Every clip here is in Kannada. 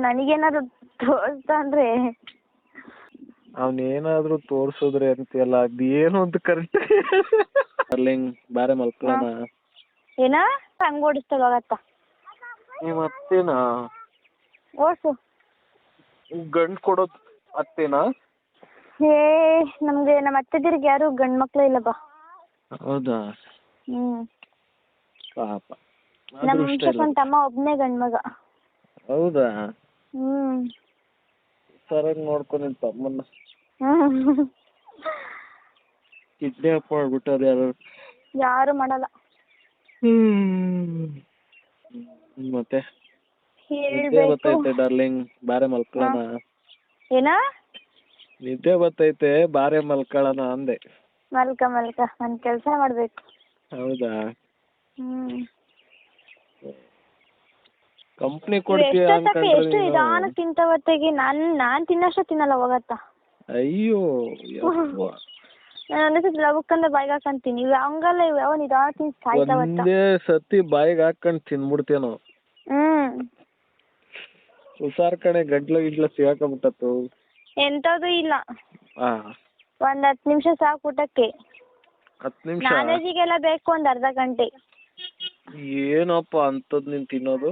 ನನಗೇನಾದ್ರು ತೋರ್ಸ್ದ ಅಂದ್ರೆ ಅವನೇನಾದ್ರೂ ತೋರ್ಸಿದ್ರೆ ಅಂತೀಯಲ್ಲ ಅದೇನು ಅಂತ ಕರೆಕ್ಟ್ ಅಲ್ಲಿಂಗ್ ಬಾರೆ ಮಲ್ಕೊಳ್ಳೋಣ. ಏನ ಹಂಗ ಓಡಿಸ್ತಾಳ ಹೋಗತ್ತ ಮತ್ತೇನಾ ಓಡ್ಸು. ಗಂಡು ಕೊಡೋದು ಅತ್ತೇನಾ? ನಮ್ಗೆ ನಮ್ಮ ಅತ್ತೆದಿರಿಗೆ ಯಾರು ಗಂಡ್ ಮಕ್ಳು ಇಲ್ಲಪ್ಪ. ಹೌದಾ? ಪಾಪ. ನಮ್ಮ ತಮ್ಮ ಒಬ್ನೇ ಗಂಡ್ ಮಗ. ಹೌದಾ? ಸರಿಯಾಗಿ ನೋಡ್ಕೊ ನಿನ್ ತಮ್ಮನ್ನ. ಕಿಡ್ನಾಪ್ ಮಾಡ್ಬಿಟ್ಟಾರ ಯಾರು ಮಾಡಲ್ಲ. ಮತ್ತೆ ನಿದ್ದೆ ಬರ್ತೈತೆ ಡಾರ್ಲಿಂಗ್, ಬಾರೆ ಮಲ್ಕೊಳ್ಳೋಣ. ಏನ? ನಿದ್ದೆ ಬರ್ತೈತೆ, ಬಾರೆ ಮಲ್ಕೊಳ್ಳೋಣ ಅಂದೆ. ಮಲ್ಕ ನನ್ ಕೆಲ್ಸ ಮಾಡ್ಬೇಕು. ಹೌದಾ? ಕಂಪ್ನಿ ಕೊಡ್ತೀಯ ಅನ್ಕೊಂಡ್ರೆ ಎಷ್ಟು ನಿಧಾನ ತಿಂತವತ್ತೆಗೆ ನಾನ್ ತಿನ್ನಷ್ಟ ತಿನ್ನಲ್ಲ ಹೋಗತ್ತ. ಅಯ್ಯೋ ನಾನು ಲವಕ್ಕಂದ ಬಾಯಿಗೆ ಹಾಕೊಂತೀನಿ. ಹಂಗಲ್ಲ ಯಾವ ನಿಧಾನ ತಿನ್ ಸಾಯ್ತಾವತ್ತ. ಒಂದೇ ಸತಿ ಬಾಯಿಗೆ ಹಾಕೊಂಡ್ ತಿನ್ಬಿಡ್ತೇನೋ. ಹುಷಾರ್ ಕಣೆ, ಗಂಟ್ಲ ಗಿಡ್ಲ ಸಿಗಾಕೊಂಡ್ಬಿಟ್ಟತ್ತು. ಎಂತದು ಇಲ್ಲ, 10 ನಿಮಿಷ ಸಾಕು ಊಟಕ್ಕೆ. 10 ನಿಮಿಷ? ನಾನ್ ವೆಜ್ಜಿಗೆಲ್ಲ ಬೇಕು ಒಂದ್ ಅರ್ಧ ಗಂಟೆ. ಏನಪ್ಪ ಅಂತದ್ ನೀನ್ ತಿನ್ನೋದು?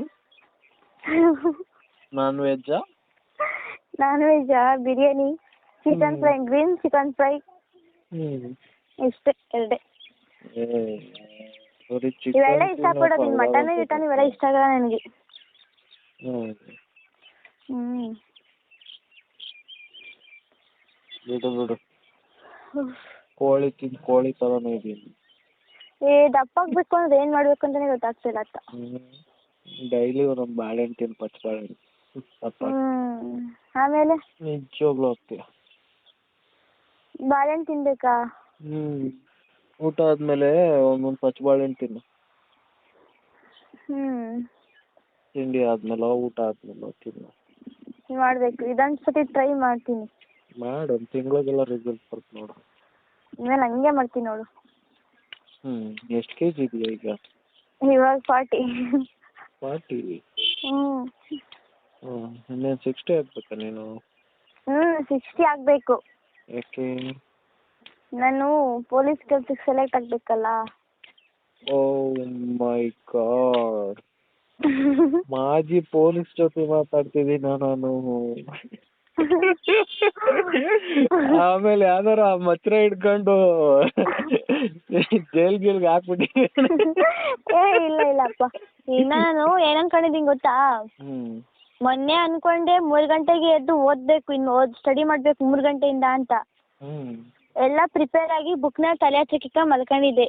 ನಾನ್ ವೆಜ್ಜಾ? Biryani, chicken fry, green chicken fry, ಇಷ್ಟೇ ಎರಡೇ. ಇವೆಲ್ಲ ಇಷ್ಟಪಡೋದು. ಮಟನ್ ಗಿಟನ್ ಇವೆಲ್ಲ ಇಷ್ಟ ಆಗಲ್ಲ ನನಗೆ. ಬಿಡು ಕೋಳಿ ತಿಂದು ಕೋಳಿ ತರನೇ ಇದೀನಿ. ದಪ್ಪಾಗ್ಬೇಕು ಅಂದ್ರೆ ಏನ್ ಮಾಡ್ಬೇಕು ಅಂತಾನೆ ಗೊತ್ತಾಗ್ತಿಲ್ಲ ಅತ್ತ. ಡೈಲಿ ಒಂದೊಂದು ಬಾಳೆಹಣ್ಣು ತಿನ್ನು, ಪಚ್ಚ ಬಾಳೆಹಣ್ಣು. ಆಮೇಲೆ ನಿಜವಾಗ್ಲೂ ಹೋಗ್ತೀಯ? ಬಾಳೆಹಣ್ಣು ತಿನ್ಬೇಕಾ? ಊಟ ಆದ್ಮೇಲೆ ಒಂದೊಂದು ಪಚ್ಚ ಬಾಳೆಹಣ್ಣು ತಿನ್ನು. ತಿಂಡಿ ಆದ್ಮೇಲೆ ಊಟ ಆದ್ಮೇಲೆ ತಿನ್ನು. ಮಾಡ್ಬೇಕು, ಇದೊಂದ್ಸತಿ ಟ್ರೈ ಮಾಡ್ತೀನಿ. ಮಾಡು, ಒಂದು ತಿಂಗಳಿಗೆಲ್ಲ ರಿಸಲ್ಟ್ ಬರುತ್ತೆ ನೋಡು. ಇವಾಗ ಹಂಗೆ ಮಾಡ್ತೀನಿ ನೋಡು. ಎಷ್ಟು kg ಇದೆಯಾ ಈಗ? ಇವಾಗ 40. 40? ಇನ್ನೇನು 60 ಆಗ್ಬೇಕಾ ನೀನು? 60 ಆಗ್ಬೇಕು. ಯಾಕೆ? ನಾನು ಪೊಲೀಸ್ ಕೆಲ್ಸಕ್ಕೆ ಸೆಲೆಕ್ಟ್ ಆಗ್ಬೇಕಲ್ಲ. ಓ ಮೈ ಗಾಡ್, ಮಾಜಿ ಪೊಲೀಸ್ ಜೊತೆ ಮಾತಾಡ್ತಿದ್ದೀನ ನಾನು. ಆಮೇಲೆ ಯಾವ್ದಾರ ಮಚ್ಚರ ಹಿಡ್ಕೊಂಡು ಜೈಲ್ಗೆ ಹಾಕ್ಬಿಟ್ಟಿ. ಇಲ್ಲಪ್ಪ, ಇನ್ನ ನಾನು ಏನ್ ಅನ್ಕೊಂಡಿದೀನಿ ಗೊತ್ತಾ? ಮೊನ್ನೆ ಅನ್ಕೊಂಡೆ 3 ಗಂಟೆಗೆ ಎದ್ದು ಓದ್ಬೇಕು, ಇನ್ನು ಸ್ಟಡಿ ಮಾಡ್ಬೇಕು 3 ಗಂಟೆಯಿಂದ ಅಂತ. ಎಲ್ಲ ಪ್ರಿಪೇರ್ ಆಗಿ ಬುಕ್ನ ತಲೆ ಹಚ್ಚಕಿಕ್ಕ ಮಲ್ಕೊಂಡಿದ್ದೆ.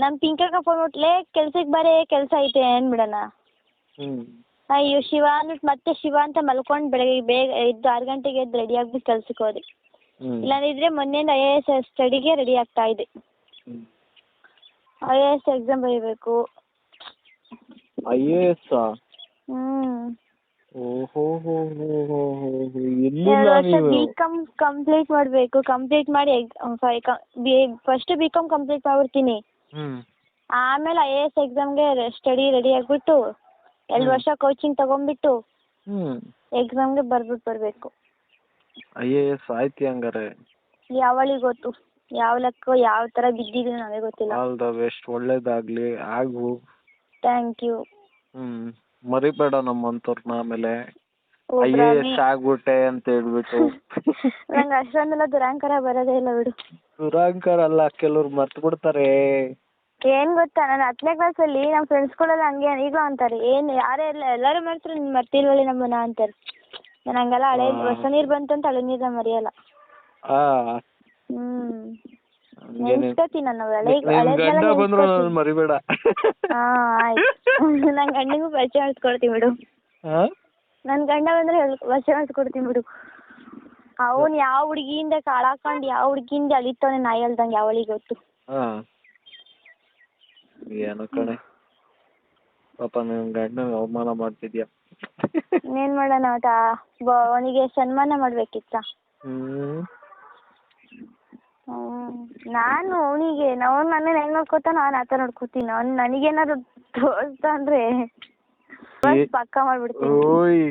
ನಮ್ ಪಿಂಕಕ್ಕ ಫೋನ್ ಕೊಟ್ಲೆ, ಕೆಲ್ಸಕ್ಕೆ ಬಾರೆ ಕೆಲ್ಸ ಐತೆ ಅನ್ಬಿಡಣ. ಅಯ್ಯೋ ಶಿವ ಅಂದ್ಬಿಟ್ಟು ಮತ್ತೆ ಶಿವ ಅಂತ ಮಲ್ಕೊಂಡು ಬೆಳಗ್ಗೆ ಬೇಗ ಎದ್ದು 6 ಗಂಟೆಗೆ ಎದ್ದು ರೆಡಿ ಆಗ್ಬಿಟ್ಟು ಕೆಲ್ಸಕ್ಕೆ ಹೋದೆ. ಇಲ್ಲಾಂದಿದ್ರೆ ಮೊನ್ನೆಯಿಂದ IAS ಸ್ಟಡಿಗೆ ರೆಡಿ ಆಗ್ತಾ ಇದೆ. IAS ಎಕ್ಸಾಮ್ ಬರೀಬೇಕು. IAS? B.Com ಕಂಪ್ಲೀಟ್ ಮಾಡ್ಬೇಕು. ಕಂಪ್ಲೀಟ್ ಮಾಡಿ ಫಸ್ಟ್ B.Com ಕಂಪ್ಲೀಟ್ ಮಾಡ್ಬಿಡ್ತೀನಿ. ಆಮೇಲೆ IAS ಎಕ್ಸಾಮ್ಗೆ ಸ್ಟಡಿ ರೆಡಿ ಆಗ್ಬಿಟ್ಟು 2 ವರ್ಷ ಕೋಚಿಂಗ್ ತಗೊಂಡ್ಬಿಟ್ಟು ಎಕ್ಸಾಮ್ಗೆ ಬರ್ಬಿಟ್ಟು ಬರ್ಬೇಕು. IAS ಆಯ್ತಿ ಹಂಗಾರೆ? ಯಾವಳಿಗೆ ಗೊತ್ತು, ಯಾವ ಲೆಕ್ಕ ಯಾವ ತರ ಬಿದ್ದಿದೆ ನನಗೆ ಗೊತ್ತಿಲ್ಲ. ಆಲ್ ದ ಬೆಸ್ಟ್, ಒಳ್ಳೇದಾಗ್ಲಿ, ಆಗು. Thank you. ಮರಿಬೇಡ ನಮ್ಮಂತವ್ರನ್ನ ಆಮೇಲೆ IAS ಆಗ್ಬಿಟ್ಟೆ ಅಂತ ಹೇಳ್ಬಿಟ್ಟು. ನಂಗೆ ಅಷ್ಟೊಂದೆಲ್ಲ ದುರಾಂಕಾರ ಬರೋದೇ ಇಲ್ಲ ಬಿಡು. ದುರಾಂಕಾರ ಅಲ್ಲ, ಕೆಲವ್ರು ಮರ್ತು ಬಿಡ್ತಾರೆ. ಏನ್ ಗೊತ್ತಾ, ನಾನು 10ನೇ ಕ್ಲಾಸಲ್ಲಿ ನಮ್ಮ ಫ್ರೆಂಡ್ಸ್ಗಳೆಲ್ಲ ಹಂಗೆ ಈಗಲೂ ಅಂತಾರೆ, ಯಾರೇ ಇಲ್ಲ ಎಲ್ಲರೂ ಮಾಡ್ತಾರೆ, ನೀನು ಮರ್ತಿಲ್ವಳಿ ನಮ್ಮನ್ನ ಅಂತಾರೆ. ನಾನು ಹಂಗಲ್ಲ, ಹಳೆ ಹೊಸ ನೀರು ಬಂತು ಅಂತ ಹಳೆ ನೀರನ್ನ ಮರೆಯಲ್ಲ. ನೆನ್ಸ್ಕೊತೀನಿ ನಾನು ಮರಿಬೇಡ. ಆಯ್ತು, ನನ್ ಗಂಡಿಗೂ ಪರಿಚಯ ಮಾಡಿಸ್ಕೊಡ್ತೀನಿ ಬಿಡು. ನನ್ ಗಂಡ ಬಂದ್ರೆ ಪರಿಚಯ ಮಾಡಿಸ್ಕೊಡ್ತೀನಿ ಬಿಡು. ಅವನ್ ಯಾವ ಹುಡುಗಿಯಿಂದ ಕಾಳಾಕೊಂಡು ಯಾವ ಹುಡುಗಿಯಿಂದ ಅಳಿತವನೆ ನಾಯಿ ಅಲ್ದಂಗೆ, ಯಾವಳಿಗೆ ಗೊತ್ತು. ಏನೋ ಕಣೆ ಪಾಪ, ನನ್ ಗಂಡ ಅವಮಾನ ಮಾಡ್ತಿದ್ಯಾ. ಏನ್ ಮಾಡೋಣ, ಅವನಿಗೆ ಸನ್ಮಾನ ಮಾಡ್ಬೇಕಿತ್ತ. ನಾನು ಅವನಿಗೆ ನನ್ನ ಹೆಂಗ್ ನೋಡ್ಕೋತ ನಾನು ಆತ ನೋಡ್ಕೋತೀನಿ. ನನಗೇನಾದ್ರು ತೋರ್ಸ್ದ ಅಂದ್ರೆ ಪಕ್ಕ ಮಾಡ್ಬಿಡ್ತೀನಿ. ಓಯ್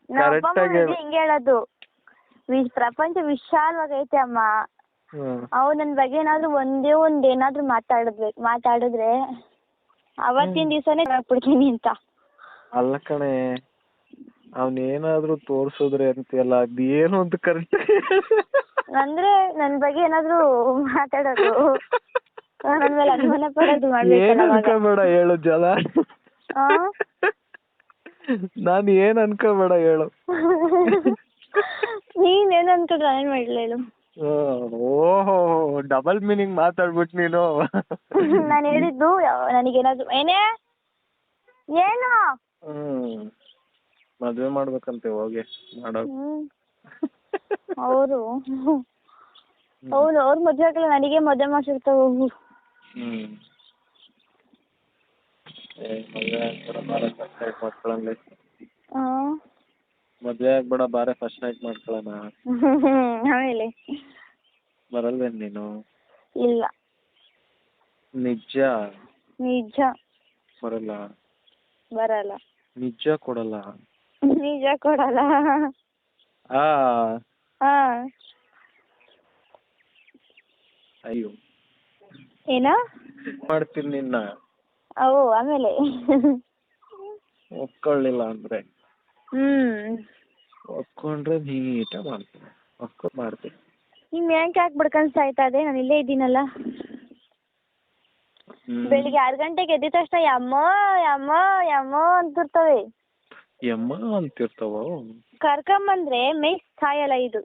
ನಮ್ಮ ಅಪ್ಪ ಕರೆಕ್ಟ್ ಆಗಿ ಅಮ್ಮ ಹಿಂಗೆ ಹೇಳೋದು, ಪ್ರಪಂಚ ವಿಶಾಲವಾಗೈತೆ ಅಮ್ಮ. ಅವ್ರು ನನ್ನ ಬಗ್ಗೆ ಏನಾದ್ರು ಒಂದೇ ಏನಾದ್ರು ಮಾತಾಡಿದ್ರೆ ಅವತ್ತಿನ ದಿವಸನೇ ಬಿಡ್ತೀನಿ ಅಂತ. ಅಲ್ಲ ಕಣೆ, ಅವನೇನಾದ್ರೂ ತೋರ್ಸಿದ್ರೆ ಅಂತೀಯಲ್ಲ, ಅದೇನು ಅಂತ ಕರೆಕ್ಟ್ ಅಂದ್ರೆ ನನ್ನ ಬಗ್ಗೆ ಏನಾದ್ರು ಮಾತಾಡೋದು, ನನ್ನ ಮೇಲೆ ಅನುಮಾನ ಪಡೋದು ಮಾಡ್ಬೇಕಲ್ಲ ಅವಾಗ. ಅನ್ಕೋಬೇಡ ಹೇಳು ಜಲ, ನಾನು ಏನ್ ಅನ್ಕೋಬೇಡ ಹೇಳು. ನೀನೇನು ಅನ್ಕೊಂಡ್ರೆ ನಾನೇನ್ ಮಾಡ್ಲಿ ಹೇಳು. ಓಹೋ, ಡಬಲ್ ಮೀನಿಂಗ್ ಮಾತಾಡ್ಬಿಟ್ಟು ನೀನು. ನಾನು ಹೇಳಿದ್ದು ನನಗೇನಾದ್ರು ಏನು ಮದ್ವೆ ಮಾಡ್ಬೇಕಂತೆ ಹೋಗಿ ಮಾಡೋ. ಅವರು ಹೌದು, ಅವ್ರ ಮದ್ವೆ ಆಗಲ್ಲ, ನನಗೆ ಮದ್ವೆ ಮಾಡ್ಸಿರ್ತಾವ. ಮದ್ವೆ ಆಗ್ಬೇಡ, ಬಾರೆ ಫಸ್ಟ್ ನೈಟ್ ಮಾಡ್ಕೊಳ್ಳೋಣ. ಆಮೇಲೆ ಬರಲ್ವೇನ್ ನೀನು? ಇಲ್ಲ, ನಿಜ ನಿಜ ಬರಲ್ಲ. ನಿಜ ಕೊಡಲ್ಲ. ನಿಜ ಕೊಡಲ್ಲ. ಅಯ್ಯೋ ಏನ ಮಾಡ್ತೀನಿ ನಿನ್ನ. ಆಮೇಲೆ ಒಪ್ಕೊಳ್ಳಿಲ್ಲ ಅಂದ್ರೆ ಒಪ್ಕೊಂಡ್ರೆ ನೀಟ ಮಾಡ್ತೀನಿ, ಒಪ್ಕೊಂಡು ಮಾಡ್ತೀನಿ. ನಿಮ್ ಯಾಕೆ ಬಿಡ್ಕೊಂಡ್ ಸಾಯ್ತಾ ಇದೆ? ನಾನು ಇಲ್ಲೇ ಇದ್ದೀನಲ್ಲ. ಬೆಳಿಗ್ಗೆ 6 ಗಂಟೆಗೆ ಎದ್ದ ತಕ್ಷಣ ಯಮ್ಮೋ ಯಮ್ಮೋ ಯಮ್ಮೋ ಅಂತಿರ್ತವೆ. ಯಮ್ಮ ಅಂತಿರ್ತಾವ. ಕರ್ಕೊಂಬಂದ್ರೆ ಮೈ ಸಾಯಲ್ಲ. ಇದು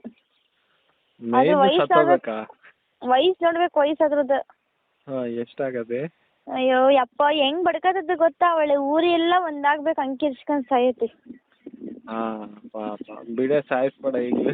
ವಯಸ್ಸು ನೋಡ್ಬೇಕು, ವಯಸ್ಸಾದ್ರದ್ದು ಎಷ್ಟಾಗದೆ. ಅಯ್ಯೋ ಯಪ್ಪ, ಹೆಂಗ್ ಬಡ್ಕತದ್ದು ಗೊತ್ತಾ? ಅವಳೆ ಊರಿ ಎಲ್ಲ ಒಂದಾಗ್ಬೇಕು, ಅಂಕಿರ್ಸ್ಕೊಂಡ್ ಸಾಯತಿ. ಪಾಪ ಬಿಡೆ, ಸಾಯಿಸ್ಬೇಡ ಈಗಲೇ.